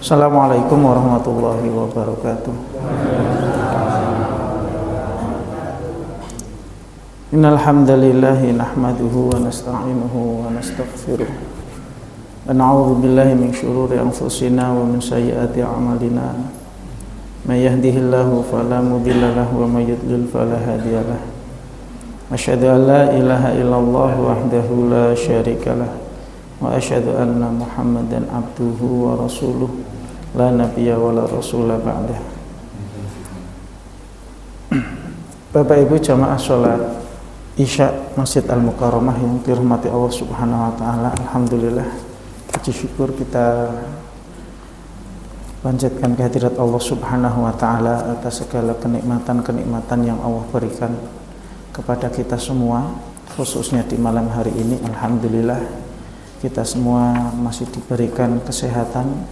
Assalamualaikum warahmatullahi wabarakatuh. Innal hamdalillahi nahmaduhu wa nasta'inuhu wa nastaghfiruh. Wa na'udzu billahi min syururi anfusina wa min sayyiati a'malina. May yahdihillahu fala mudilla lahu wa may yudlil fala hadiyalah. Asyhadu an la ilaha illallah wahdahu la syarikalah wa asyhadu anna Muhammadan abduhu wa rasuluh la nabiyya wa la rasula ba'dah. Bapak Ibu jamaah salat Isya Masjid Al-Mukarramah yang dirahmati Allah Subhanahu wa taala, alhamdulillah puji syukur kita panjatkan kehadirat Allah Subhanahu wa taala atas segala kenikmatan-kenikmatan yang Allah berikan kepada kita semua, khususnya di malam hari ini. Alhamdulillah kita semua masih diberikan kesehatan,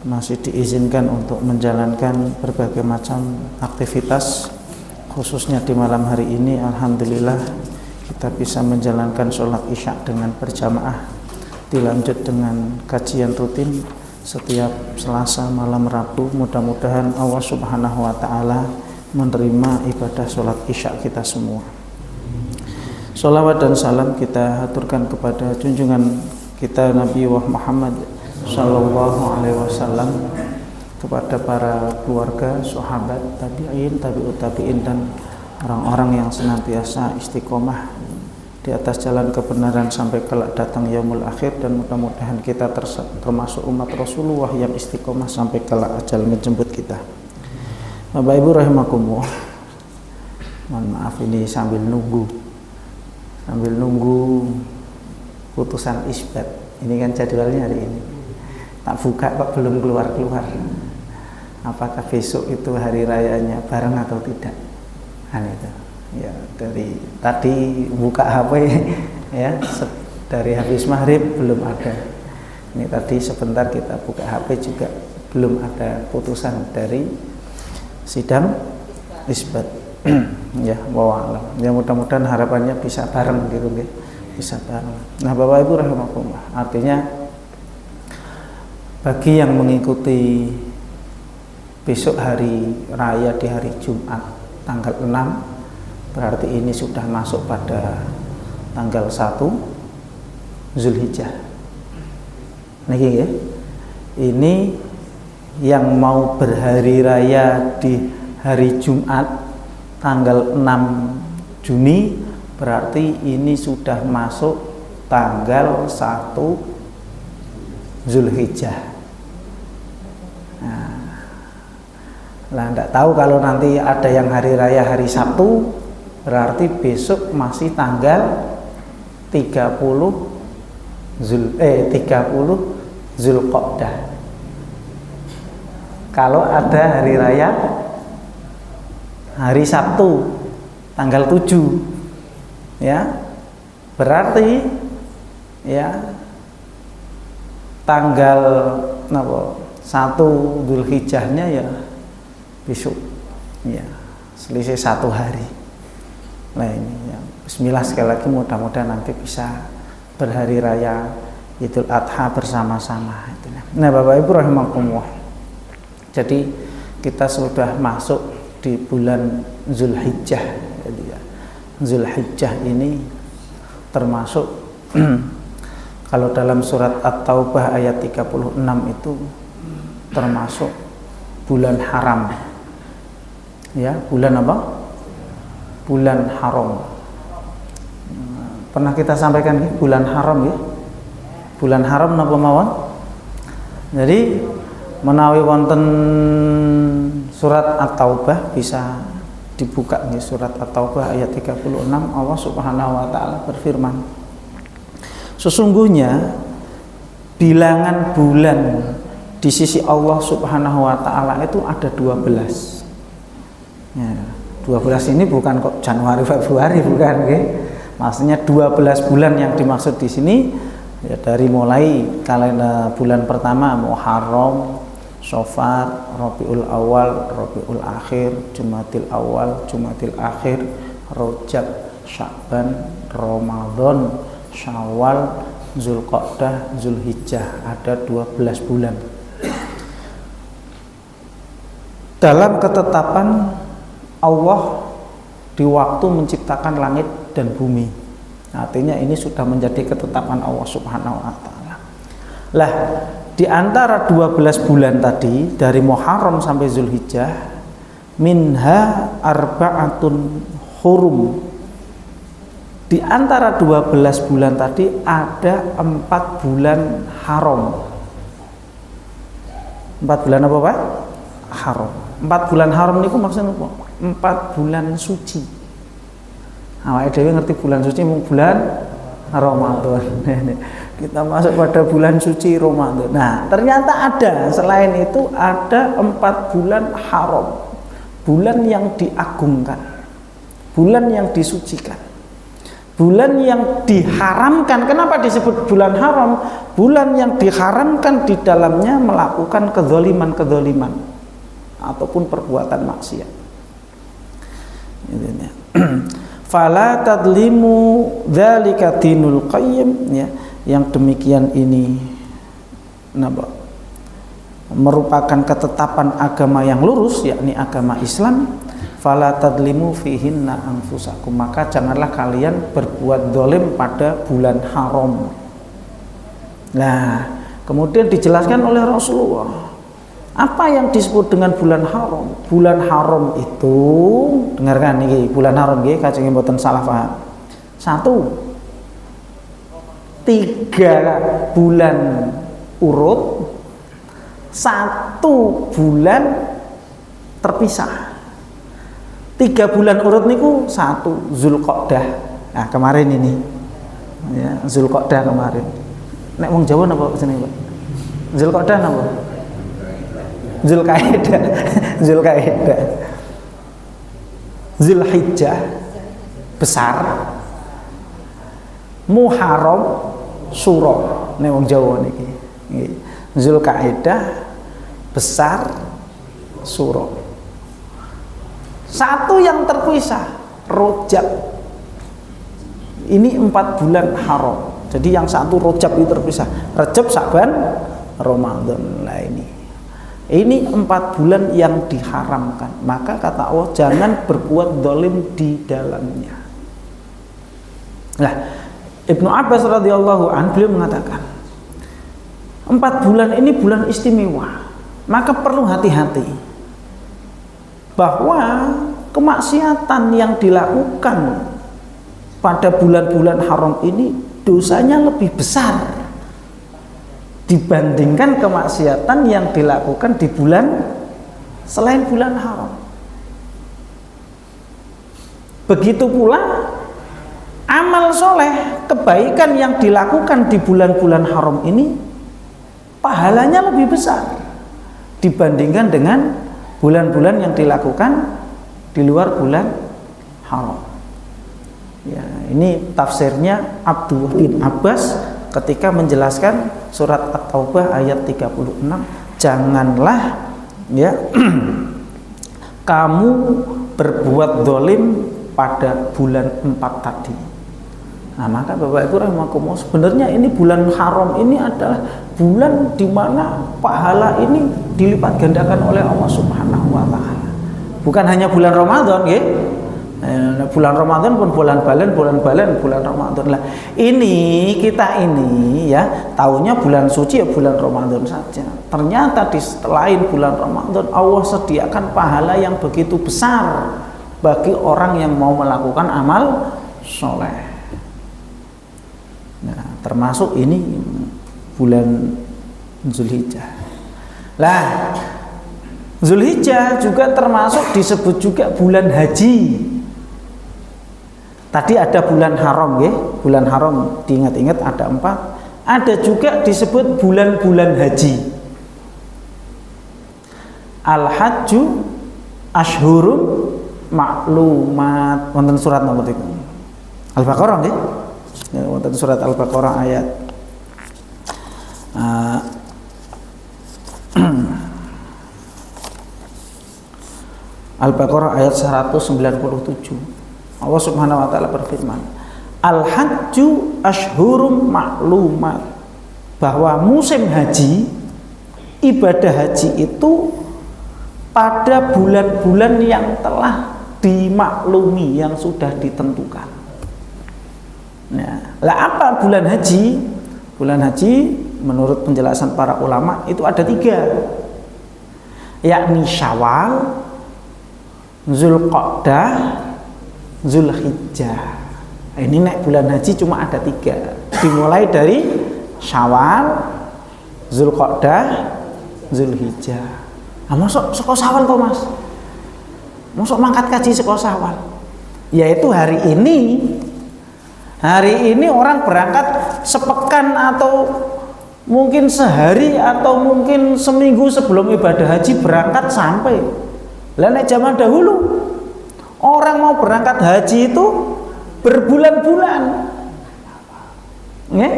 masih diizinkan untuk menjalankan berbagai macam aktivitas. Khususnya di malam hari ini, alhamdulillah kita bisa menjalankan sholat isya dengan berjamaah, dilanjut dengan kajian rutin setiap Selasa malam Rabu. Mudah-mudahan Allah Subhanahu wa taala menerima ibadah sholat isya kita semua. Sholawat dan salam kita haturkan kepada junjungan kita Nabi Muhammad sallallahu alaihi wasallam, kepada para keluarga, sahabat, tabi'in, tabi'ut tabi'in, dan orang-orang yang senantiasa istiqomah di atas jalan kebenaran sampai kelak datang yaumul akhir. Dan mudah-mudahan kita termasuk umat Rasulullah yang istiqomah sampai kelak ajal menjemput kita. Bapak Ibu rahimakumullah, mohon maaf ini sambil nunggu putusan isbat. Ini kan jadwalnya hari ini, tak buka kok belum keluar. Apakah besok itu hari rayanya bareng atau tidak? Itu ya, dari tadi buka HP ya, dari habis maghrib belum ada. Ini tadi sebentar kita buka HP juga belum ada putusan dari sidang isbat. Ya, wallah. Ya mudah-mudahan harapannya bisa bareng gitu nggih. Bisa bareng. Nah, Bapak Ibu rahimakumullah, artinya bagi yang mengikuti besok hari raya di hari Jumat tanggal 6, berarti ini sudah masuk pada tanggal 1 Zulhijjah. Niki ya. Ini yang mau berhari raya di hari Jumat tanggal 6 Juni, berarti ini sudah masuk tanggal 1 Zulhijjah. Nah, enggak tahu kalau nanti ada yang hari raya hari Sabtu, berarti besok masih tanggal 30 Zulqa'dah. Kalau ada hari raya hari Sabtu tanggal 7 ya, berarti ya tanggal 1 Zulhijjahnya ya besok ya, selisih 1 hari. Nah ini ya, bismillah sekali lagi, mudah-mudahan nanti bisa berhari raya Idul Adha bersama-sama. Nah Bapak Ibu rahimakumullah, jadi kita sudah masuk di bulan Zulhijjah. Jadi ya, Zulhijjah ini termasuk kalau dalam surat At-Taubah ayat 36 itu termasuk bulan haram. Ya, bulan apa? Bulan haram. Pernah kita sampaikan ya, bulan haram ya. Bulan haram napa mawon? Jadi menawi wonten surat At-Taubah bisa dibuka nih, surat At-Taubah ayat 36. Allah Subhanahu wa taala berfirman, sesungguhnya bilangan bulan di sisi Allah Subhanahu wa taala itu ada 12. Ya, 12 ini bukan kok Januari Februari, bukan nggih. Maksudnya 12 bulan yang dimaksud di sini ya, dari mulai kalender bulan pertama Muharram, Safar, Rabiul Awal, Rabiul Akhir, Jumadil Awal, Jumadil Akhir, Rajab, Sya'ban, Ramadan, Syawal, Zulqa'dah, Zulhijjah, ada 12 bulan. dalam ketetapan Allah di waktu menciptakan langit dan bumi. Artinya ini sudah menjadi ketetapan Allah Subhanahu wa taala. Lah, di antara 12 bulan tadi dari Muharram sampai Zulhijjah, minha arba'atun hurum. Di antara 12 bulan tadi ada 4 bulan haram. 4 bulan apa Pak? Haram. 4 bulan haram niku maksudnya apa? 4 bulan suci. Awake dhewe ngerti bulan suci mung bulan Ramadan. Kita masuk pada bulan suci Ramadan. Nah, ternyata ada selain itu ada 4 bulan haram. Bulan yang diagungkan. Bulan yang disucikan. Bulan yang diharamkan. Kenapa disebut bulan haram? Bulan yang diharamkan di dalamnya melakukan kezaliman-kezaliman ataupun perbuatan maksiat. Fala tadlimu dzalika dinul qayyim, ya. Yang demikian ini merupakan ketetapan agama yang lurus, yakni agama Islam. Fala tadlimu fihinna anfusakum, maka janganlah kalian berbuat zalim pada bulan haram. Nah, kemudian dijelaskan oleh Rasulullah apa yang disebut dengan bulan haram. Bulan haram itu, dengarkan ini, bulan haram nggih kajeng mboten salah paham. 1, 3 bulan urut, 1 bulan terpisah. 3 bulan urut niku 1 Zulqa'dah. Nah, kemarin ini. Ya, Zulqa'dah kemarin. Nek wong Jawa napa jenenge, Pak? Zulqa'dah napa? Zulkaidah. Zulkaidah. Zulhijjah besar. Muharram suro. Nek wong Jawa niki. Nggih. Zulkaidah besar suro. 1 yang terpisah Rajab. Ini 4 bulan haram. Jadi yang 1 Rajab itu terpisah. Rajab, Sa'ban, Ramadan. Nah ini 4 bulan yang diharamkan. Maka kata Allah, jangan berbuat zalim di dalamnya. Nah, Ibnu Abbas radhiyallahu anhu beliau mengatakan 4 bulan ini bulan istimewa. Maka perlu hati-hati bahwa kemaksiatan yang dilakukan pada bulan-bulan haram ini dosanya lebih besar dibandingkan kemaksiatan yang dilakukan di bulan selain bulan haram. Begitu pula amal soleh, kebaikan yang dilakukan di bulan-bulan haram ini pahalanya lebih besar dibandingkan dengan bulan-bulan yang dilakukan di luar bulan haram. Ya, ini tafsirnya Abdullah bin Abbas ketika menjelaskan surat At-Taubah ayat 36, janganlah ya kamu berbuat zalim pada bulan 4 tadi. Nah, maka Bapak Ibu rahimakumullah, sebenarnya ini bulan haram ini adalah bulan di mana pahala ini dilipat gandakan oleh Allah Subhanahu wa taala. Bukan hanya bulan Ramadan, nggih. Bulan Ramadan pun bulan balen bulan Ramadan lah. Ini kita ini ya taunya bulan suci ya bulan Ramadan saja. Ternyata di selain bulan Ramadan Allah sediakan pahala yang begitu besar bagi orang yang mau melakukan amal soleh. Nah, termasuk ini bulan Zulhijjah. Lah, Zulhijjah juga termasuk disebut juga bulan haji. Tadi ada bulan haram, ya, bulan haram diingat-ingat ada 4. Ada juga disebut bulan-bulan haji. Al-hajju ashhurun ma'lumat. Wonten surat napa niku? Al-Baqarah nggih. Ya, wonten surat Al-Baqarah ayat Al-Baqarah ayat 197. Allah Subhanahu wa taala berfirman, Al-hajju ashhurum ma'lumat, bahwa musim haji, ibadah haji itu pada bulan-bulan yang telah dimaklumi, yang sudah ditentukan. Nah, lah apa bulan haji? Bulan haji menurut penjelasan para ulama itu ada 3, yakni Syawal, Zulqa'dah, Zulhijjah. Ini nek bulan haji cuma ada 3, dimulai dari Syawal, Zulqa'dah, Zulhijjah. Nah, masuk saka Syawal kok Mas? Masuk mangkat kaji saka Syawal. Yaitu hari ini. Hari ini orang berangkat sepekan atau mungkin sehari atau mungkin seminggu sebelum ibadah haji berangkat sampai. Lah nek zaman dahulu orang mau berangkat haji itu berbulan-bulan. Nggih,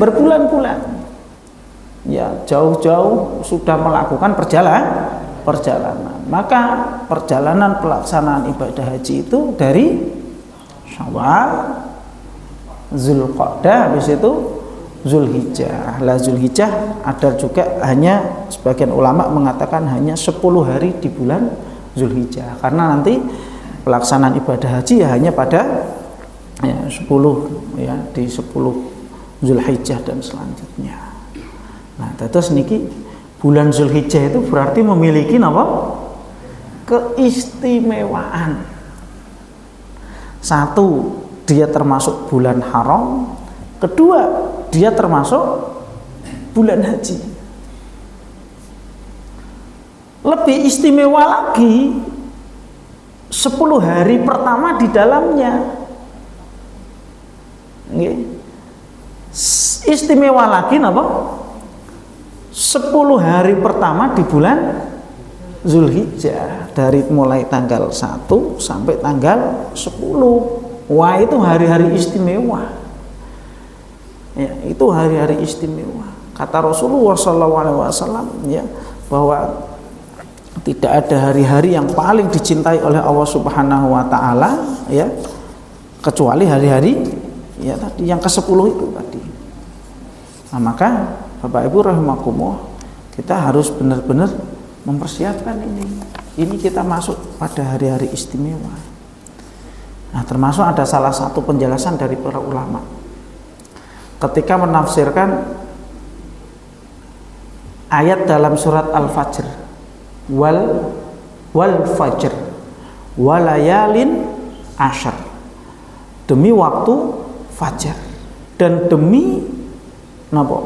berbulan-bulan. Ya, jauh-jauh sudah melakukan perjalanan. Maka perjalanan pelaksanaan ibadah haji itu dari Syawal, Zulqa'dah, habis itu Zulhijjah. Lah Zulhijjah ada juga, hanya sebagian ulama mengatakan hanya 10 hari di bulan Zulhijjah, karena nanti pelaksanaan ibadah haji ya hanya pada 10 ya, di 10 Zulhijjah dan selanjutnya. Nah, terus niki bulan Zulhijjah itu berarti memiliki apa? Keistimewaan. 1, dia termasuk bulan haram. 2, dia termasuk bulan haji. Lebih istimewa lagi 10 hari pertama di dalamnya. Istimewa lagi apa? 10 hari pertama di bulan Zulhijjah, dari mulai tanggal 1 sampai tanggal 10. Wah, itu hari-hari istimewa. Ya, itu hari-hari istimewa. Kata Rasulullah SAW ya, bahwa tidak ada hari-hari yang paling dicintai oleh Allah Subhanahu wa taala ya, kecuali hari-hari ya tadi yang ke-10 itu tadi. Nah, maka Bapak Ibu rahimakumullah, kita harus benar-benar mempersiapkan ini. Ini kita masuk pada hari-hari istimewa. Nah, termasuk ada salah satu penjelasan dari para ulama ketika menafsirkan ayat dalam surat Al-Fajr, wal fajr walayalin asyar, demi waktu fajar dan demi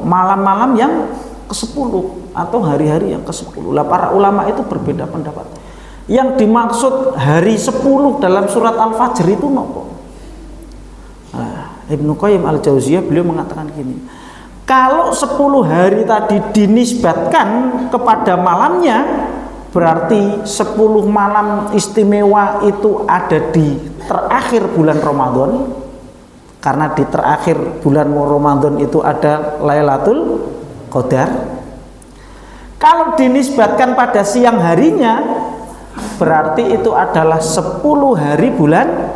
malam-malam yang ke-10 atau hari-hari yang ke-10. Lah para ulama itu berbeda pendapat. Yang dimaksud hari 10 dalam surat Al-Fajr itu nopo? Nah, Ibnu Qayyim Al-Jauziyah beliau mengatakan gini, kalau 10 hari tadi dinisbatkan kepada malamnya, berarti 10 malam istimewa itu ada di terakhir bulan Ramadan. Karena di terakhir bulan Ramadan itu ada Lailatul Qadar. Kalau dinisbatkan pada siang harinya, berarti itu adalah 10 hari bulan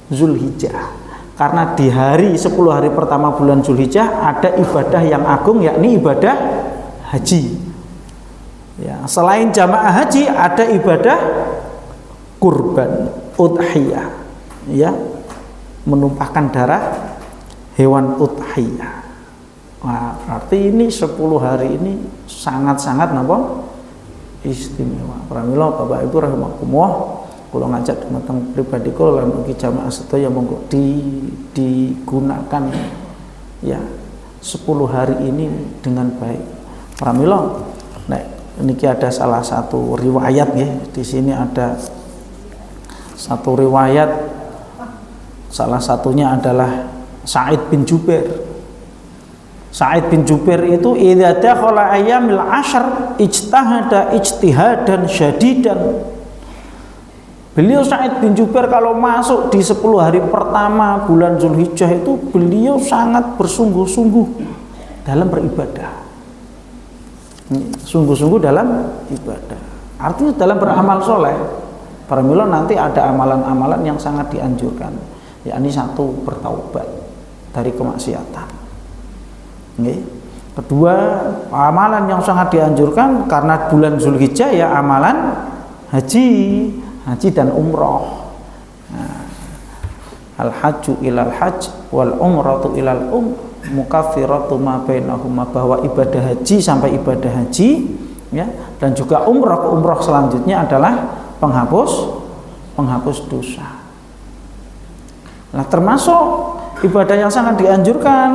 Zulhijjah. Karena di hari 10 hari pertama bulan Zulhijjah ada ibadah yang agung, yakni ibadah haji. Ya, selain jamaah haji ada ibadah kurban, udhiyah, ya, menumpahkan darah hewan udhiyah. Wah, berarti ini 10 hari ini sangat-sangat istimewa. Pramila Bapak Ibu rahimakumullah, kula ngajak dumateng pribadi kula lan ugi jamaah sedaya monggo digunakan ya 10 hari ini dengan baik. Pramila niki ada salah satu riwayat ya. Di sini ada satu riwayat, salah satunya adalah Sa'id bin Jubair. Sa'id bin Jubair itu idza dakhala ayyamil 'ashr ijtahada ijtihadan syadidan. Beliau Sa'id bin Jubair kalau masuk di 10 hari pertama bulan Zulhijjah itu beliau sangat bersungguh-sungguh dalam beribadah. Sungguh-sungguh dalam ibadah. Artinya dalam beramal soleh. Pramila nanti ada amalan-amalan yang sangat dianjurkan, yakni 1, bertaubat dari kemaksiatan. Kedua, amalan yang sangat dianjurkan karena bulan Zulhijjah ya amalan haji dan umroh. Nah, al-hajju ilal hajj wal umratu ilal mukaffiratu ma bainahuma, bahwa ibadah haji sampai ibadah haji ya, dan juga umroh ke umroh selanjutnya adalah penghapus dosa. Nah, termasuk ibadah yang sangat dianjurkan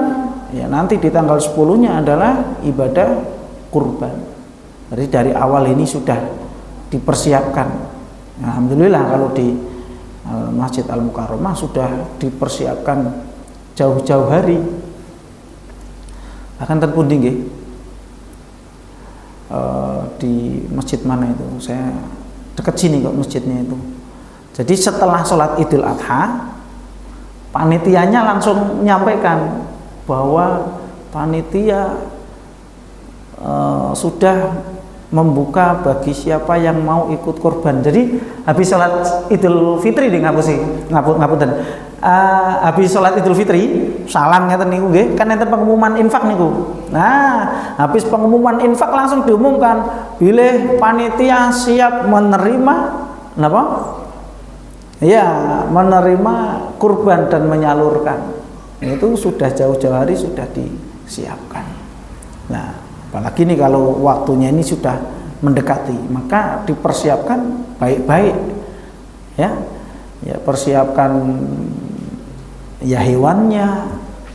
ya, nanti di tanggal 10-nya adalah ibadah kurban. Jadi dari awal ini sudah dipersiapkan. Alhamdulillah kalau di Masjid Al-Mukarramah sudah dipersiapkan jauh-jauh hari. Bahkan terpundi nggih, di masjid mana itu? Saya dekat sini kok masjidnya itu. Jadi setelah sholat Idul Adha, panitianya langsung menyampaikan bahwa panitia sudah membuka bagi siapa yang mau ikut kurban. Jadi habis sholat Idul Fitri deh ngapunten. Habis sholat Idul Fitri, salam ngeten niku nggih, kan enten pengumuman infak niku. Nah, habis pengumuman infak langsung diumumkan, bilih panitia siap menerima napa? Ya, menerima kurban dan menyalurkan. Itu sudah jauh-jauh hari sudah disiapkan. Nah, apalagi nih kalau waktunya ini sudah mendekati, maka dipersiapkan baik-baik ya. Ya, persiapkan ya hewannya,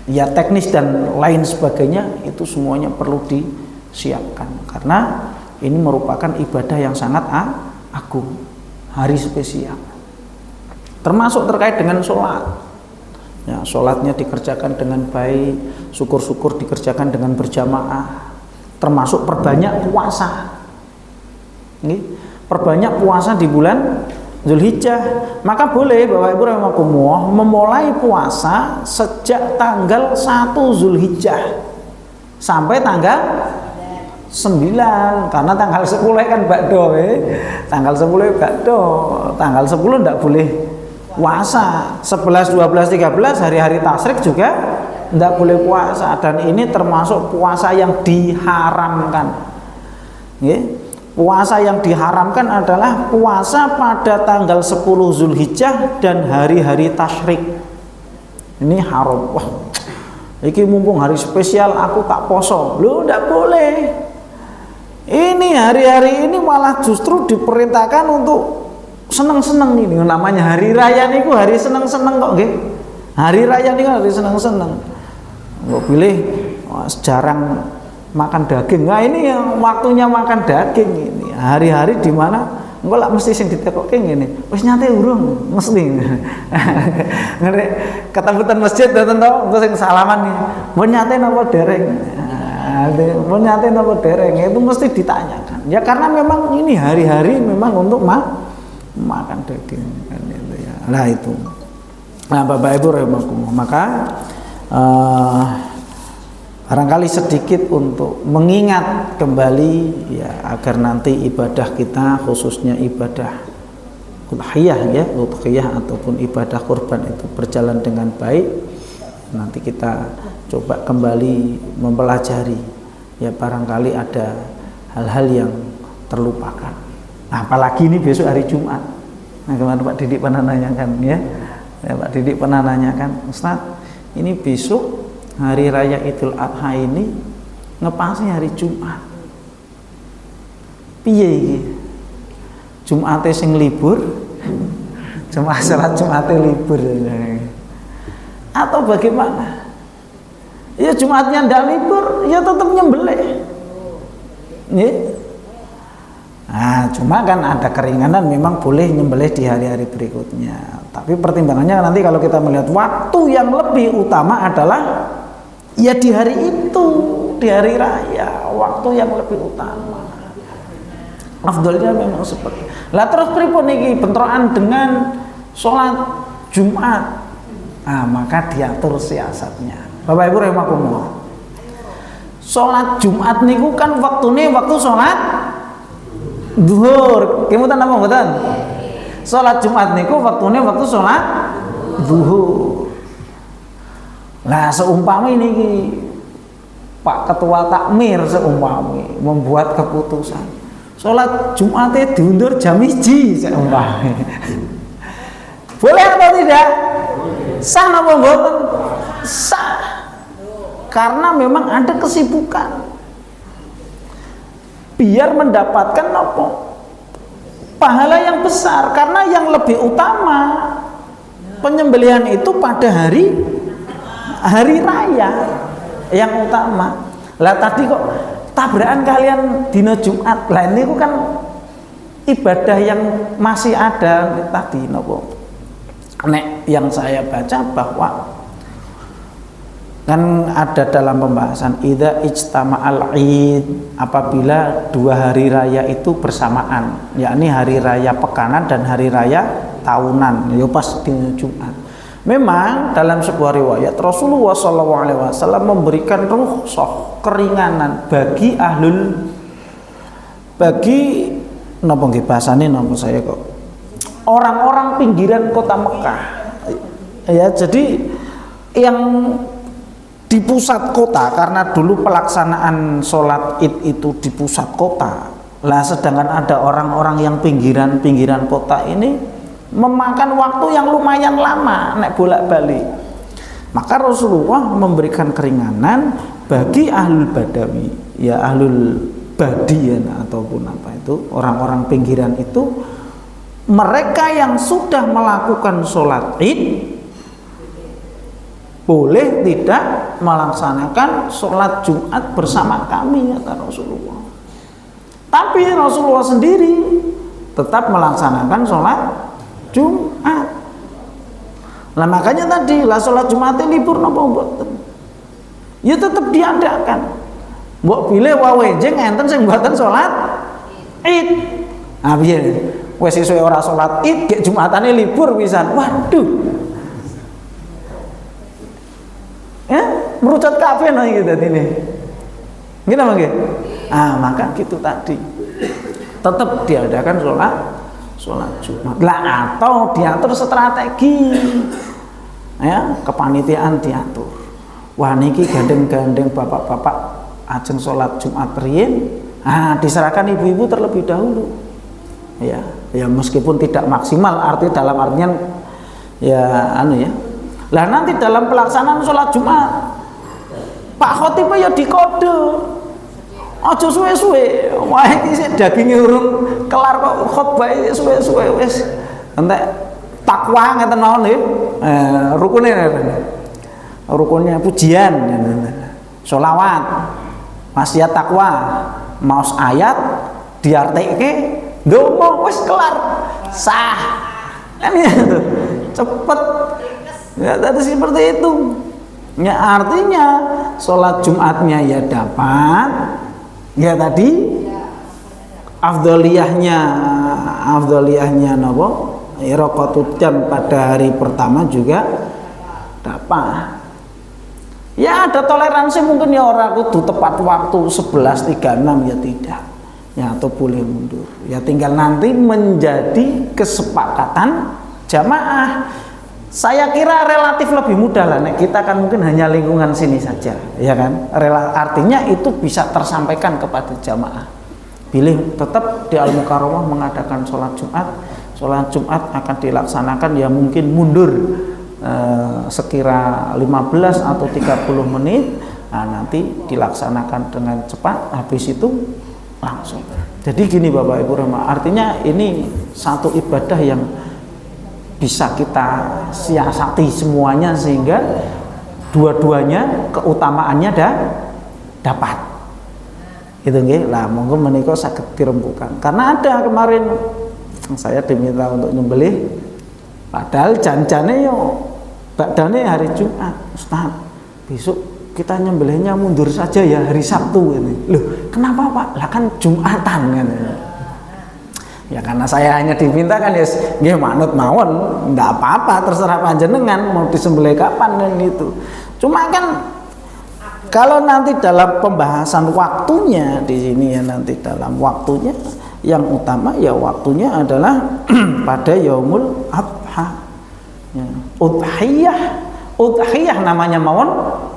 ya teknis dan lain sebagainya, itu semuanya perlu disiapkan karena ini merupakan ibadah yang sangat agung, hari spesial. Termasuk terkait dengan sholat. Ya, sholatnya dikerjakan dengan baik, syukur-syukur dikerjakan dengan berjamaah. Termasuk perbanyak puasa. Ini perbanyak puasa di bulan Zulhijjah. Maka boleh Bapak Ibu rahimakumullah memulai puasa sejak tanggal 1 Zulhijjah sampai tanggal 9, karena tanggal 10 kan bakdo tanggal 10 bakdo, tanggal 10 tidak boleh puasa. 11, 12, 13 hari-hari tasyrik juga tidak boleh puasa, dan ini termasuk puasa yang diharamkan. Puasa yang diharamkan adalah puasa pada tanggal 10 Zulhijjah dan hari-hari tasyrik. Ini haram. Wah, ini mumpung hari spesial aku tak poso. Loh, tidak boleh. Ini hari-hari ini malah justru diperintahkan untuk seneng-seneng ini. Namanya hari raya niku hari seneng-seneng kok nggih. Hari raya niku hari seneng-seneng. Kok pilih jarang makan daging. Nah, ini yang waktunya makan daging ini. Hari-hari di mana engko lak mesti sing ditekokke ngene. Wis nyate urung, mesti. Ngerti ketemuan masjid ngoten to, engko sing salaman nih. Mun nyate napa dereng? Mun nyate napa dereng? Itu mesti ditanyakan. Ya karena memang ini hari-hari memang untuk makan daging kan itu ya. Nah itu. Nah, Bapak Ibu rahimakumullah, maka barangkali sedikit untuk mengingat kembali ya, agar nanti ibadah kita khususnya ibadah udhiyah ataupun ibadah kurban itu berjalan dengan baik. Nanti kita coba kembali mempelajari ya, barangkali ada hal-hal yang terlupakan. Nah, apalagi ini besok hari Jumat. Nah, kemarin Pak Didik pernah nanyakan ya, Pak Didik pernah nanyakan, Ustaz, ini besok hari raya Idul Adha ini ngepasi hari Jumat. Piye iki? Jumate sing libur, cuma salat Jumate libur. Atau bagaimana? Ya Jumatnya ndak libur, ya tetap nyembelih. Nggih. Nah, cuma kan ada keringanan, memang boleh nyembelih di hari-hari berikutnya. Tapi pertimbangannya nanti kalau kita melihat waktu yang lebih utama adalah ya di hari itu, di hari raya, waktu yang lebih utama. Afdalnya memang seperti. Lah terus pripun iki bentrokan dengan sholat Jumat? Nah, maka diatur siasatnya. Bapak Ibu rahimakumullah. Sholat Jumat niku kan waktune waktu sholat zuhur. Kemudian apa mboten? Sholat Jumat niku waktune waktu sholat zuhur. Nah, seumpama ini Pak Ketua Takmir seumpama membuat keputusan Sholat Jumatnya diundur jam 1 saya umpamane. Boleh atau tidak? Sah apa mboten? Sah. Karena memang ada kesibukan. Biar mendapatkan apa? Pahala yang besar, karena yang lebih utama penyembelihan itu pada hari raya yang utama. Lah tadi kok tabrakan kalian dina Jumat. Lah ini kan ibadah yang masih ada tadi nopo. Nek yang saya baca bahwa kan ada dalam pembahasan idza ijtama'al id, apabila dua hari raya itu bersamaan, yakni hari raya pekanan dan hari raya tahunan, ya pas di Jumat. Memang dalam sebuah riwayat Rasulullah SAW memberikan rukhsah, keringanan bagi napa nggih bahasane napa saya kok orang-orang pinggiran kota Mekah. Ya, jadi yang di pusat kota, karena dulu pelaksanaan sholat id itu di pusat kota lah, sedangkan ada orang-orang yang pinggiran kota ini memakan waktu yang lumayan lama naik bolak-balik, maka Rasulullah memberikan keringanan bagi ahlul badawi, ya ahlul badian ataupun apa itu orang-orang pinggiran itu, mereka yang sudah melakukan sholat id boleh tidak melaksanakan sholat Jumat bersama kami, kata Rasulullah. Tapi Rasulullah sendiri tetap melaksanakan sholat Jumat. Nah makanya tadi lah sholat Jumatnya libur napa mboten? Ya tetap diadakan. Mbok pilih wae jeng enten sing mboten sholat id. Ah piye? Wis sesuk ora sholat id, gek Jumatane libur pisan. Waduh. Ya, merucut kabeh nah iki dadine. Nggih napa nggih? Ah, maka gitu tadi. Tetap diadakan sholat Jumat. Lah atau diatur strategi. Ya, kepanitiaan diatur. Wah niki gandeng-gandeng bapak-bapak ajeng sholat Jumat riyin, diserahkan ibu-ibu terlebih dahulu. Ya meskipun tidak maksimal, arti dalam artian ya lah nanti dalam pelaksanaan sholat Jumat Pak Khotibnya ya dikode aja suwe-suwe, wah iki sik daginge urung kelar kok khotbah suwe-suwe wis entek takwa ngeten mawon nggih. Rukunnya pujian, sholawat, wasiat takwa, maos ayat diartike ngomong wis kelar sah kan ya tuh cepet ya tadi seperti itu ya, artinya sholat Jumatnya ya dapat ya tadi afdoliyahnya nopo raqatut jam pada hari pertama juga dapat. Ya ada toleransi mungkin ya orang kudu tepat waktu 11.36 ya tidak. Ya atau boleh mundur. Ya tinggal nanti menjadi kesepakatan jamaah. Saya kira relatif lebih mudah lah. Nek kita kan mungkin hanya lingkungan sini saja, ya kan? Artinya itu bisa tersampaikan kepada jamaah. Pilih tetap di Al-Mukarramah mengadakan sholat Jumat. Sholat Jumat akan dilaksanakan ya mungkin mundur sekira 15 atau 30 menit. Nah, nanti dilaksanakan dengan cepat, habis itu langsung. Jadi gini Bapak Ibu Rema, artinya ini satu ibadah yang bisa kita siasati semuanya sehingga dua-duanya keutamaannya dapat. Itu nggih. Lah monggo menika saged dirembukan. Karena ada kemarin saya diminta untuk nyembelih padahal janjane yo badane hari Jumat. Ustaz, besok kita nyembelihnya mundur saja ya hari Sabtu ini. Loh, kenapa Pak? Lah kan Jumatan kan. Ya karena saya hanya diminta kan ya nggih manut mawon, enggak apa-apa terserah panjenengan mau disembelih kapan dan itu. Cuma kan kalau nanti dalam pembahasan waktunya di sini ya nanti dalam waktunya yang utama ya waktunya adalah pada Yaumul Adha. Ya. Udhiyah namanya mawon,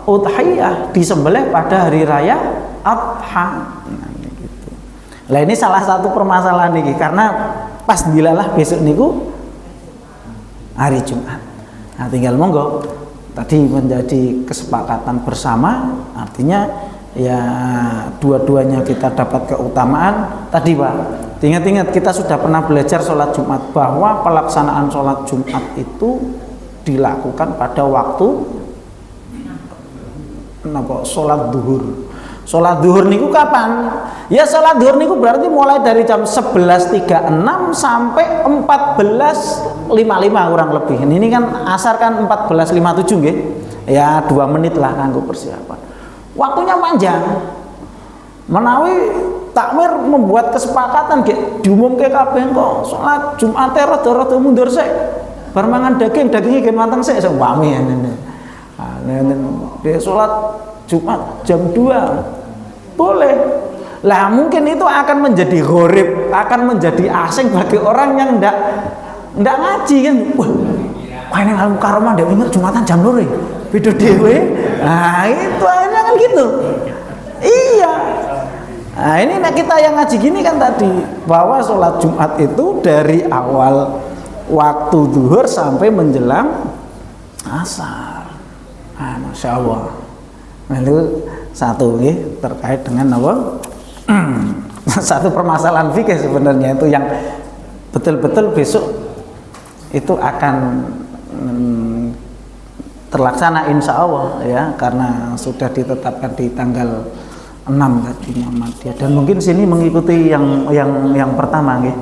udhiyah disembelih pada hari raya Adha. Nah, gitu. Lah ini salah satu permasalahan nih, karena pas dilalah besok niku hari Jumat. Nah, tinggal monggo tadi menjadi kesepakatan bersama, artinya ya dua-duanya kita dapat keutamaan. Tadi Pak, ingat-ingat kita sudah pernah belajar sholat Jumat bahwa pelaksanaan sholat Jumat itu dilakukan pada waktu sholat duhur. Sholat duhur niku kapan? Ya sholat duhur niku berarti mulai dari jam 11.36 sampai 14.55 kurang lebih. Ini kan asar kan 14.57 nggih. Ya 2 menit lah kanggo persiapan. Waktunya panjang. Menawi takmir membuat kesepakatan nggih diumumke kabeh kok sholat Jumat rada-rada mundur sik. Bar mangan dagingnya nggih mateng sik sewami ngene. Dia sholat Jumat jam 2 boleh lah, mungkin itu akan menjadi gharib, akan menjadi asing bagi orang yang ndak ngaji kan. Wah ini al mukarramah ndak ingat Jumatan jam 2 beda dhewe. Nah itu akhirnya kan gitu. Iya. Nah ini kita yang ngaji gini kan tadi bahwa sholat Jumat itu dari awal waktu zuhur sampai menjelang asar. Nah, Masya Allah. Lalu satu terkait dengan apa? Satu permasalahan fikih sebenarnya itu yang betul-betul besok itu akan terlaksana insya Allah ya, karena sudah ditetapkan di tanggal 6 tadi Muhammadiyah, dan mungkin sini mengikuti yang pertama nggih.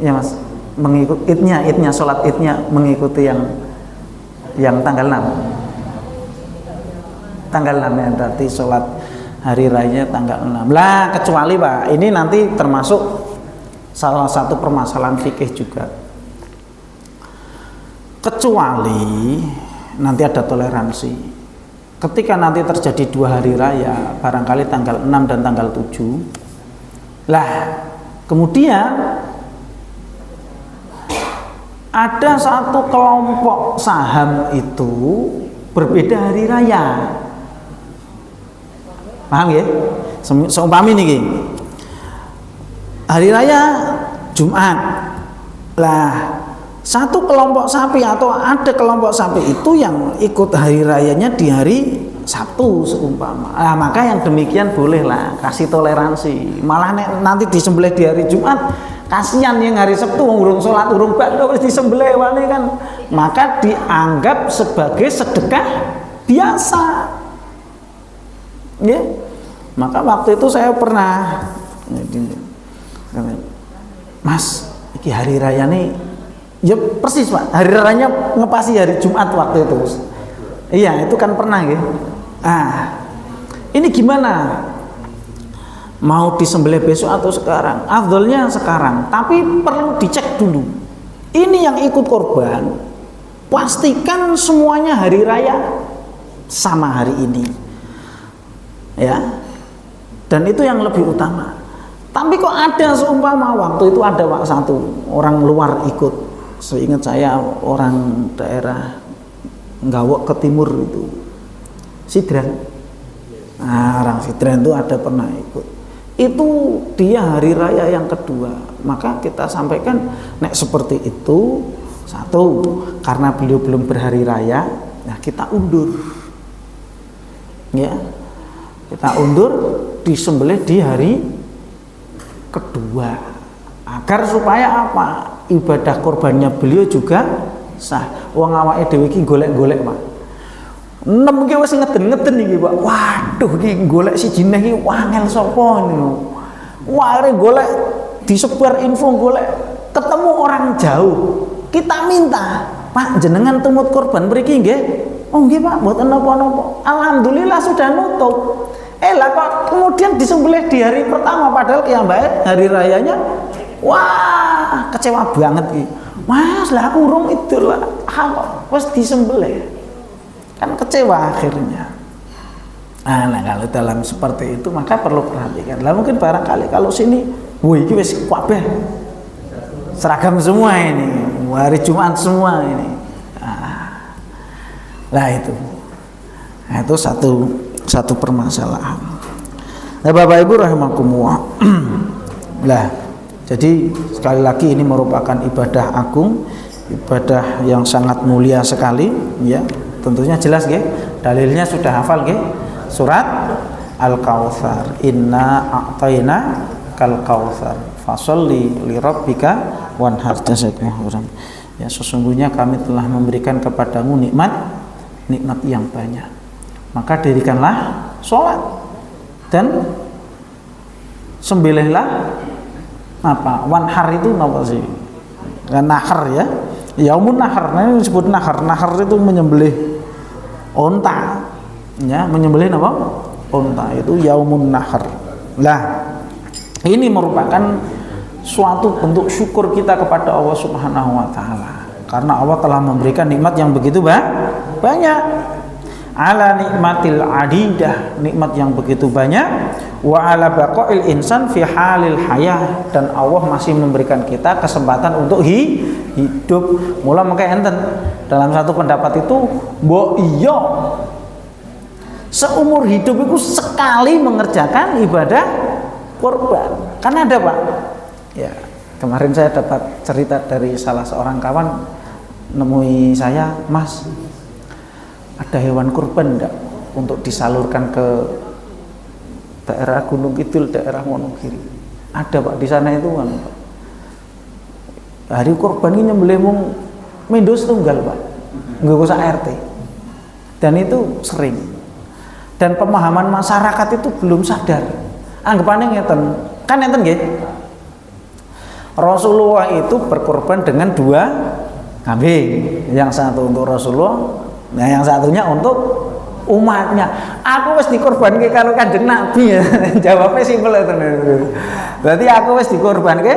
Ya Mas, mengikut idnya sholat idnya mengikuti yang tanggal 6. Tanggal 6 ya, berarti sholat hari raya tanggal 6 lah, kecuali Pak ini nanti termasuk salah satu permasalahan fikih juga, kecuali nanti ada toleransi ketika nanti terjadi 2 hari raya, barangkali tanggal 6 dan tanggal 7 lah, kemudian ada satu kelompok saham itu berbeda hari raya. Paham ya? Seumpami niki. Hari raya Jumat. Lah, satu kelompok sapi atau ada kelompok sapi itu yang ikut hari rayanya di hari Sabtu seumpama. Nah, maka yang demikian bolehlah kasih toleransi. Malah nanti disembelih di hari Jumat, kasihan yang hari Sabtu urung sholat urung badha wis disembelih wale kan. Maka dianggap sebagai sedekah biasa. Ya, maka waktu itu saya pernah, Mas, iki hari raya nih, ya persis Pak, hari rayanya ngepasi hari Jumat waktu itu. Iya, itu kan pernah ya. Ini gimana? Mau disembelih besok atau sekarang? Afdolnya sekarang, tapi perlu dicek dulu. Ini yang ikut korban, pastikan semuanya hari raya sama hari ini. Ya, dan itu yang lebih utama. Tapi kok ada seumpama waktu itu ada satu orang luar ikut, seingat saya orang daerah Nggawok ke timur itu, Sidran. Nah, orang Sidran itu ada pernah ikut. Itu dia hari raya yang kedua. Maka kita sampaikan, nek seperti itu, satu karena beliau belum berhari raya, nah kita undur. Ya. Kita undur disembelih di hari kedua agar supaya apa? Ibadah korbannya beliau juga sah. Wong awake dhewe iki golek-golek, Pak. Nem iki wis ngeden-ngeden iki, Pak. Waduh iki golek siji neh iki wangel sapa niku. Wah, golek disebar info golek ketemu orang jauh. Kita minta, Pak jenengan tumut korban mriki nggih. Oh nggih Pak, mboten napa-napa. Alhamdulillah sudah nutup. Lah kok kemudian disembelih di hari pertama padahal kiambake hari rayanya. Wah, kecewa banget iki. Mas, lah aku urung idul lah. Kok wis disembelih. Kan kecewa akhirnya. Nah, kalau dalam seperti itu maka perlu perhatikan. Lah mungkin barangkali kalau sini, wih iki wis kabeh seragam semua ini. Hari Jumat semua ini. Nah itu. Nah, itu satu permasalahan. Nah, Bapak Ibu rahimakumullah. Lah, jadi sekali lagi ini merupakan ibadah agung, ibadah yang sangat mulia sekali, ya. Tentunya jelas nggih. Dalilnya sudah hafal nggih. Surat Al-Kautsar. Inna a'tayna kal kautsar. Fasholli li rabbika wanhar. Jazakumullah. Ya, sesungguhnya kami telah memberikan kepadamu nikmat yang banyak. Maka dirikanlah sholat dan sembelihlah apa? Wanhar itu apa sih? Nahar ya. Yaumun nahar. Nah, ini disebut nahar. Nahar itu menyembelih onta. Ya, menyembelih apa? Onta itu yaumun nahar. Lah, ini merupakan suatu bentuk syukur kita kepada Allah Subhanahu wa taala. Karena Allah telah memberikan nikmat yang begitu banyak. Ala nikmatil adidah, nikmat yang begitu banyak, wa ala baqail insan fi halil hayah, dan Allah masih memberikan kita kesempatan untuk hidup. Mula makanya enten dalam satu pendapat itu mbok iya seumur hidup itu sekali mengerjakan ibadah kurban. Kan ada Pak. Ya, kemarin saya dapat cerita dari salah seorang kawan nemui saya, Mas, ada hewan kurban enggak untuk disalurkan ke daerah Gunung Kidul, daerah Wonogiri? Ada Pak, di sana itu kan Pak. Hari kurban ini nyembelih mung mendo setunggal Pak, nggak usah RT, dan itu sering. Dan pemahaman masyarakat itu belum sadar. Anggapannya ngeten, kan ngeten nggih. Rasulullah itu berkorban dengan 2 kambing, yang satu untuk Rasulullah, nah yang satunya untuk umatnya. Aku wis dikorbanke karo Kanjeng Nabi ya. Jawabnya simpel itu. Berarti aku wis dikorbanke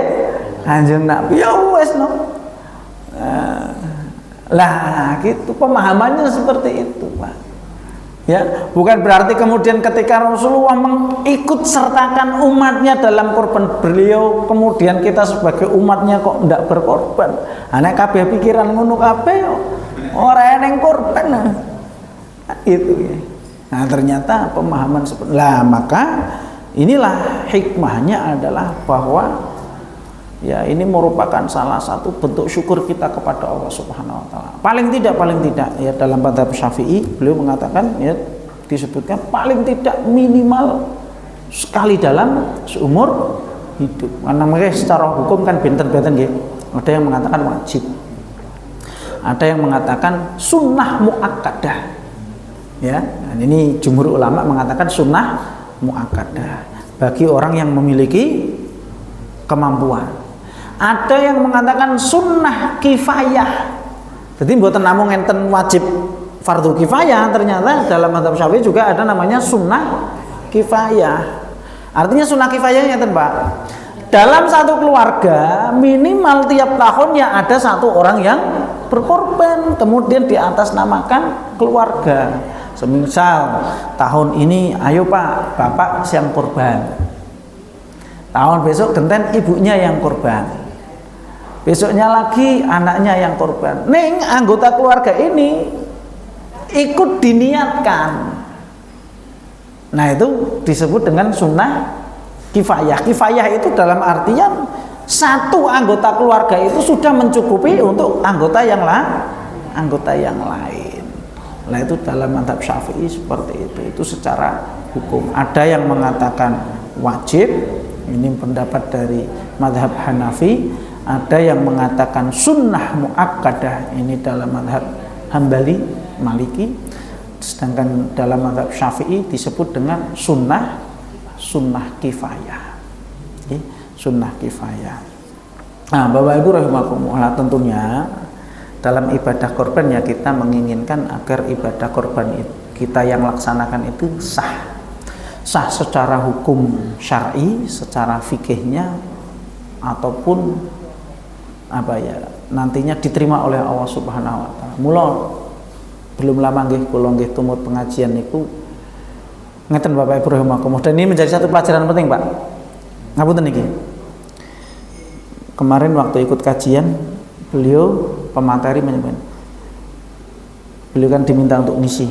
Kanjeng Nabi. Ya wis no. Lah gitu pemahamannya seperti itu, Pak. Ya, bukan berarti kemudian ketika Rasulullah mengikut sertakan umatnya dalam korban beliau, kemudian kita sebagai umatnya kok tidak berkorban. Anak kabeh pikiran ngono kabeh ora eneng korban. Nah, itu ya. Nah, ternyata pemahaman seperti lah, maka inilah hikmahnya adalah bahwa ya ini merupakan salah satu bentuk syukur kita kepada Allah Subhanahu wa taala. Paling tidak ya dalam mazhab Syafi'i beliau mengatakan ya disebutkan paling tidak minimal sekali dalam seumur hidup. Karena mereka secara hukum kan benten-benten nggih. Ada yang mengatakan wajib. Ada yang mengatakan sunnah muakkadah. Ya, dan ini jumhur ulama mengatakan sunnah muakkadah bagi orang yang memiliki kemampuan. Ada yang mengatakan sunnah kifayah. Jadi mboten namung enten wajib fardu kifayah, ternyata dalam mazhab Syafi'i juga ada namanya sunnah kifayah. Artinya sunnah kifayahnya enten Pak. Dalam satu keluarga minimal tiap tahunnya ada satu orang yang berkorban, kemudian di atas namakan keluarga. Semisal tahun ini ayo Pak, Bapak siang korban. Tahun besok genten ibunya yang korban. Besoknya lagi anaknya yang korban. Ning anggota keluarga ini ikut diniatkan. Nah itu disebut dengan sunnah kifayah. Kifayah itu dalam artian satu anggota keluarga itu sudah mencukupi untuk anggota yang lain. Nah itu dalam mazhab Syafi'i seperti itu. Itu secara hukum. Ada yang mengatakan wajib. Ini pendapat dari mazhab Hanafi. Ada yang mengatakan sunnah muakkadah, ini dalam mazhab Hambali, Maliki. Sedangkan dalam mazhab Syafi'i disebut dengan sunnah kifayah. Oke, sunnah kifayah. Nah, Bapak Ibu rahimakumullah, tentunya dalam ibadah korban ya kita menginginkan agar ibadah korban kita yang laksanakan itu sah secara hukum syar'i, secara fikihnya, ataupun apa ya nantinya diterima oleh Allah Subhanahu wa taala. Mula belum lama nggih kula nggih tumut pengajian niku ngeten Bapak Ibu rahimakumullah, dan ini menjadi satu pelajaran penting Pak. Ngapunten niki. Kemarin waktu ikut kajian beliau pemateri menyampaikan, beliau kan diminta untuk ngisi.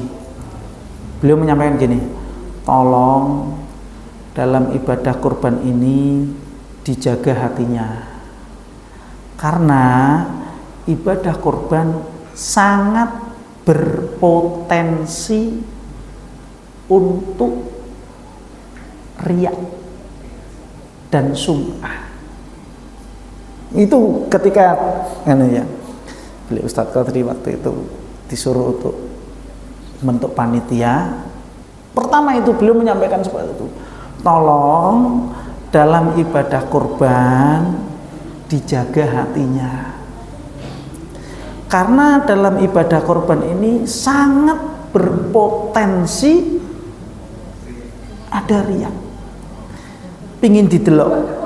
Beliau menyampaikan gini, tolong dalam ibadah kurban ini dijaga hatinya. Karena ibadah kurban sangat berpotensi untuk riya dan sum'ah. Itu ketika beliau Ustadz Qadri waktu itu disuruh untuk bentuk panitia, pertama itu beliau menyampaikan seperti itu, tolong dalam ibadah kurban dijaga hatinya, karena dalam ibadah kurban ini sangat berpotensi ada riya, pingin didelok,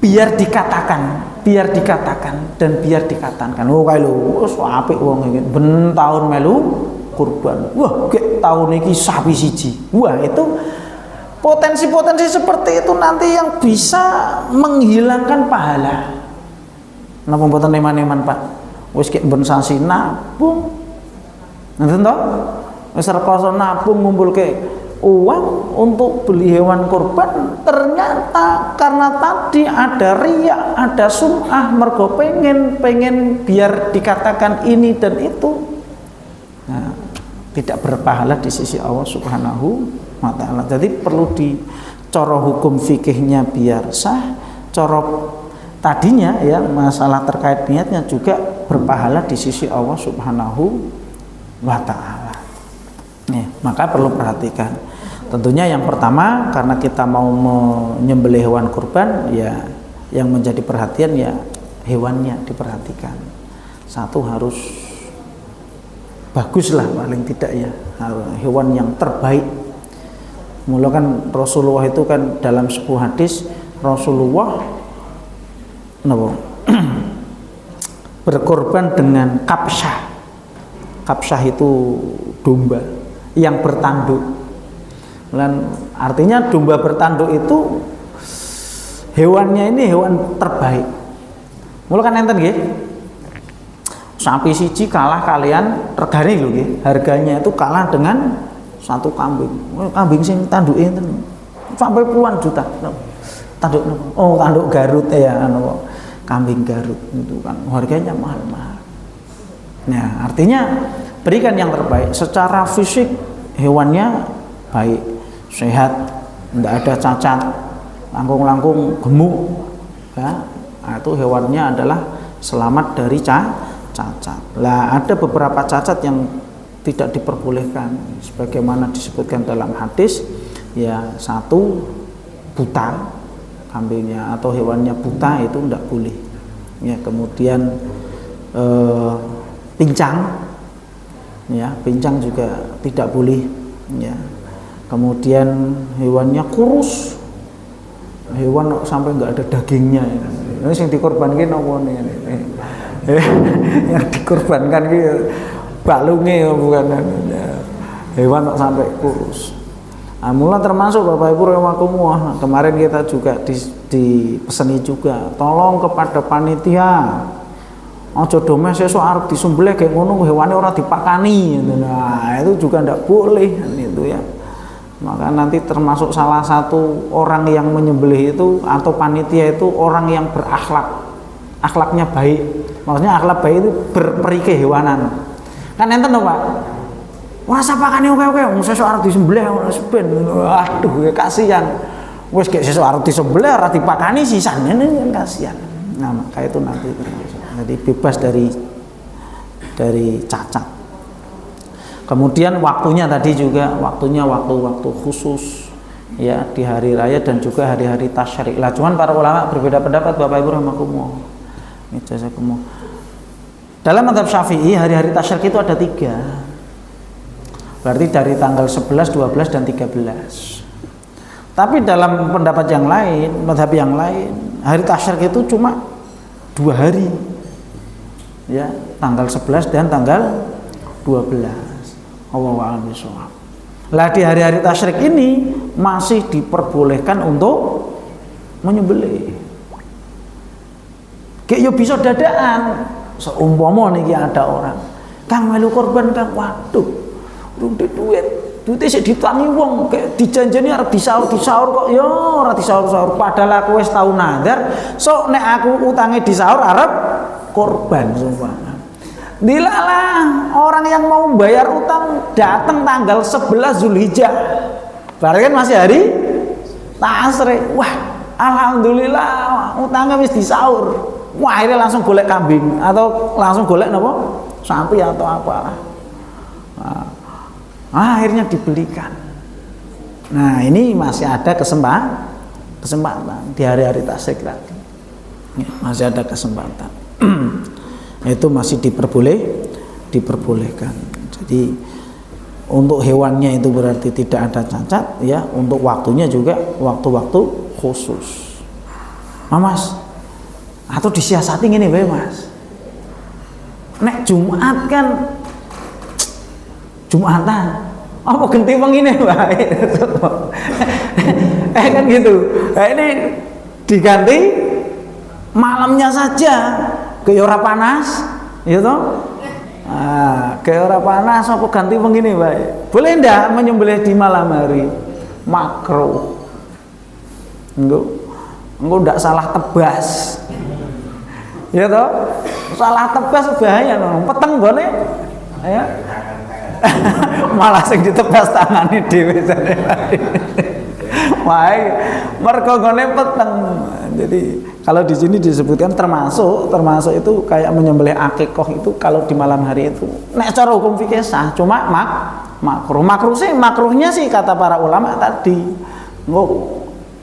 biar dikatakan dan biar dikatakan, oh kae lho wis apik wong iki ben taun melu kurban, wah gek tahun iki sapi siji. Wah, itu potensi-potensi seperti itu nanti yang bisa menghilangkan pahala. Napa mboten eman-eman Pak, wis gek ben sasi nabung, ngoten to, wis rekoso nabung ngumpulke uang untuk beli hewan kurban, ternyata karena tadi ada riya, ada sum'ah, mergo pengen biar dikatakan ini dan itu, nah, tidak berpahala di sisi Allah Subhanahu wa ta'ala. Jadi perlu coro hukum fikihnya biar sah, coro tadinya ya masalah terkait niatnya juga berpahala di sisi Allah Subhanahu wa ta'ala. Maka perlu perhatikan. Tentunya yang pertama, karena kita mau menyembelih hewan kurban, ya yang menjadi perhatian ya hewannya diperhatikan. Satu harus bagus lah paling tidak ya, hewan yang terbaik. Mula kan Rasulullah itu kan dalam sebuah hadis, Rasulullah berkorban dengan kapsyah. Kapsyah itu domba yang bertanduk. Dan artinya domba bertanduk itu hewannya ini hewan terbaik. Mula kan enten nggih. Sapi siji kalah kalian regane lho nggih. Harganya itu kalah dengan satu kambing. Kambing sing tanduke enten sampai puluhan juta. Tanduk oh tanduk Garut ya kambing Garut itu kan harganya mahal-mahal. Nah, artinya berikan yang terbaik. Secara fisik hewannya baik, sehat, tidak ada cacat, langkung-langkung gemuk, ya, itu hewannya adalah selamat dari cacat. Lah ada beberapa cacat yang tidak diperbolehkan, sebagaimana disebutkan dalam hadis, ya satu buta kambingnya atau hewannya buta itu tidak boleh. Ya kemudian pincang, ya pincang juga tidak boleh. Ya kemudian hewannya kurus, hewan sampai nggak ada dagingnya, ini yang dikorbankan apa nih? Yang dikorbankan gitu balungnya bukan hewan sampai kurus. Nah, mula termasuk Bapak Ibu rahimakumullah, kemarin kita juga dipeseni juga, tolong kepada panitia aja domes sesuk arep disembelih kayak ngono hewane ora dipakani. Nah, itu juga ndak boleh itu ya. Maka nanti termasuk salah satu orang yang menyembelih itu atau panitia itu orang yang berakhlak, akhlaknya baik. Maksudnya akhlak baik itu berperi kehewanan. Kan enten lho Pak. Ora sapakane oke-oke wong sesuk arep disembelih ben. Aduh ya kasihan. Wis gek sesuk arep disembelih ora dipakani sisane kan kasihan. Nah, maka itu nanti termasuk. Jadi bebas dari cacat. Kemudian waktunya tadi juga waktunya waktu khusus ya di hari raya dan juga hari-hari tasyrik. Lah cuman para ulama berbeda pendapat Bapak Ibu rahimakumullah. Jazakumullah. Dalam mazhab Syafi'i hari-hari tasyrik itu ada 3. Berarti dari tanggal 11, 12 dan 13. Tapi dalam pendapat yang lain, mazhab yang lain, hari tasyrik itu cuma 2 hari. Ya, tanggal 11 dan tanggal 12. Allahu a'lam bishawab. Lah di hari-hari tasyrik ini masih diperbolehkan untuk menyembelih. Kayak yo bisa dadaan. Seumpama niki ada orang, Kang melu korban Kang, waduh, urung duit. duite sik ditangi wong, dijanjeni arep disaur kok ya ora disaur-saur. Padahal aku wis tau nazar, sok nek aku utange disaur arep korban sumpah. Dilalah orang yang mau bayar utang datang tanggal 11 Zulhijjah. Berarti kan masih hari Tasrik. Wah, alhamdulillah utangnya wis disaur. Wah, akhirnya langsung golek kambing atau langsung golek napa? Sapi atau apalah. Akhirnya dibelikan. Nah, ini masih ada kesempatan di hari-hari Tasrik tadi. Masih ada kesempatan. Itu masih diperbolehkan. Jadi untuk hewannya itu berarti tidak ada cacat ya, untuk waktunya juga waktu-waktu khusus. Mas, atau disiasati gini bae Mas. Nek Jumat kan Jumatan apa genti wong ini bae. Kan gitu. Nah, ini diganti malamnya saja. Ke ora panas, ya toh? Ke ora panas apa ganti begini, Pak? Boleh ndak menyembelih di malam hari? Makruh. Engko ndak salah tebas. Ya toh? Salah tebas bahaya no. Peteng gone. Ya. Malah sing ditebas tangane dhewe jane. Wae mergo gone peteng. Jadi kalau di sini disebutkan termasuk itu kayak menyembelih akikoh itu kalau di malam hari itu. Nek cara hukum fikih sah, cuma makruh. Makruhnya sih kata para ulama tadi.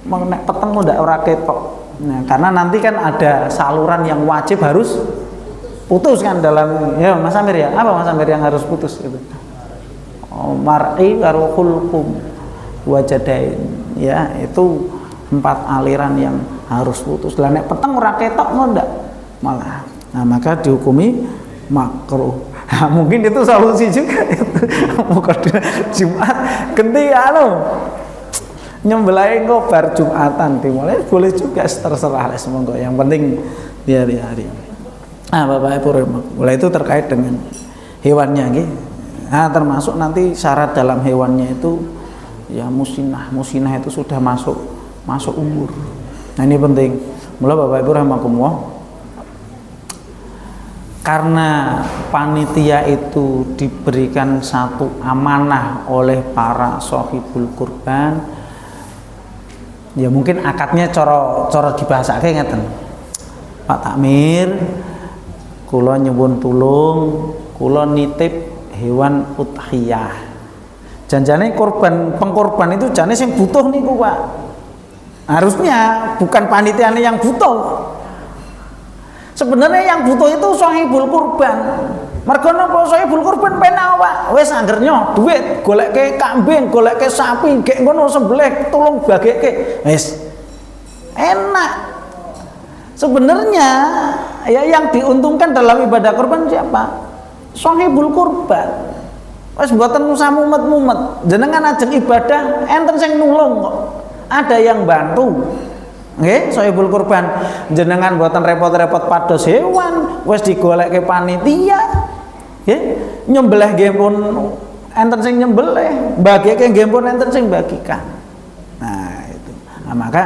Nek peteng ndak ora ketok. Nah, karena nanti kan ada saluran yang wajib harus putus kan dalam ya Mas Amir ya. Apa Mas Amir yang harus putus itu? Mar'i karo khulqum wajadain. Ya, itu 4 aliran yang harus putus. Lah nek peteng ora ketok ndak malah. Nah, maka dihukumi makruh. Nah, mungkin itu solusi juga itu. Jumat genti nyembelih engko bar Jumatan dimulai boleh juga terserah semoga. Yang penting di hari-hari. Nah, Bapak Ibu mulai itu terkait dengan hewannya nggih. Nah, termasuk nanti syarat dalam hewannya itu ya musinah itu sudah masuk umur. Nah, ini penting. Mula Bapak Ibu rahimakumullah, karena panitia itu diberikan satu amanah oleh para sohibul kurban, ya mungkin akadnya coro dibahasake ngeten. Pak Takmir, kula nyuwun tulung, kula nitip hewan udhiyah. Janjane pengkorban itu jane sing butuh niku, Pak. Harusnya bukan panitiane yang butuh. Sebenarnya yang butuh itu sohibul kurban. Mergo napa sohibul kurban penak, Pak? Wis anggernya duit, golekke kambing, golekke sapi, gek ngono sembelih tulung bageke. Wis enak. Sebenarnya ya yang diuntungkan dalam ibadah kurban siapa? Sohibul kurban. Wis mboten usah mumet-mumet. Jenengan ajeng ibadah enten sing nulung kok. Ada yang bantu. Nggih, sohibul kurban. Jenengan mboten repot-repot pados hewan, wis digolekke panitia. Nggih, nyembelih nggih pun enten sing nyembelih, bagike nggih pun enten sing bagikan. Nah, itu. Nah, maka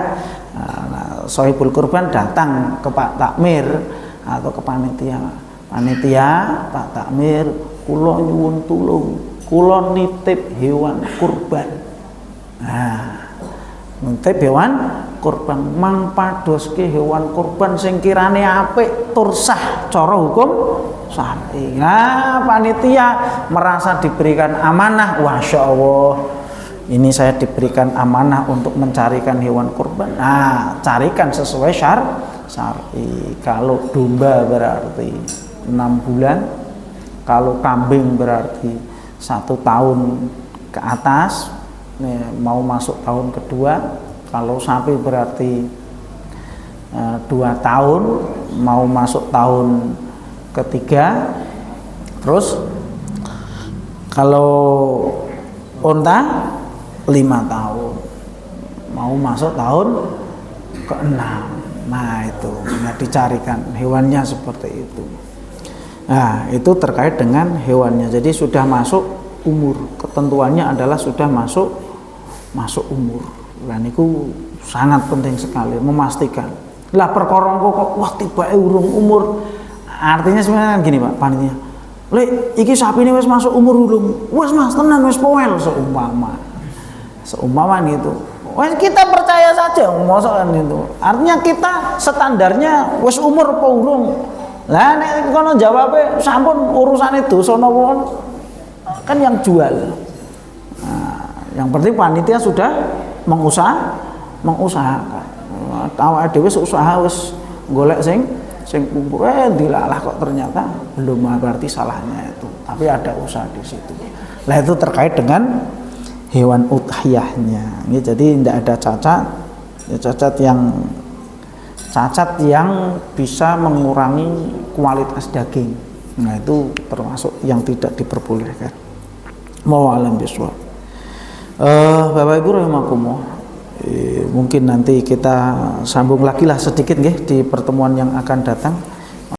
sohibul kurban datang ke Pak Takmir atau ke panitia. Panitia, Pak Takmir, kula nyuwun tulung, kula nitip hewan kurban. Nah, nitip hewan kurban, mang padoske hewan kurban sing kirane apik tur sah cara hukum syar'i. Nah, panitia merasa diberikan amanah, Masya Allah, ini saya diberikan amanah untuk mencarikan hewan kurban. Nah, carikan sesuai syar'i. Kalau domba berarti 6 bulan, kalau kambing berarti 1 tahun ke atas, mau masuk tahun kedua. Kalau sapi berarti 2 tahun, mau masuk tahun ketiga. Terus kalau unta 5 tahun, mau masuk tahun ke-6. Nah, itu dicarikan hewannya seperti itu. Nah, itu terkait dengan hewannya. Jadi sudah masuk umur. Ketentuannya adalah sudah masuk umur. Lah niku sangat penting sekali memastikan. Lah perkara kok wah tibake urung umur. Artinya sebenarnya gini Pak, panitia. Lek iki sapine wis masuk umur urung. Wis Mas tenan wis poel seumpama gitu. Wes kita percaya saja mosokan itu. Artinya kita standarnya wis umur apa urung. Lah nek kono jawabe sampun urusane dosa napa kan yang jual. Nah, yang penting panitia sudah mengusahakan. Awake dhewe usaha wis golek sing kumpul dilalah kok ternyata belum berarti salahnya itu. Tapi ada usaha di situ. Lah itu terkait dengan hewan udhiyahnya. Ya, jadi tidak ada cacat, ya, cacat yang bisa mengurangi kualitas daging. Nah itu termasuk yang tidak diperbolehkan. Mau alam biswab. Bapak Ibu rahimakumullah. Mungkin nanti kita sambung lagi lah sedikit nggih di pertemuan yang akan datang.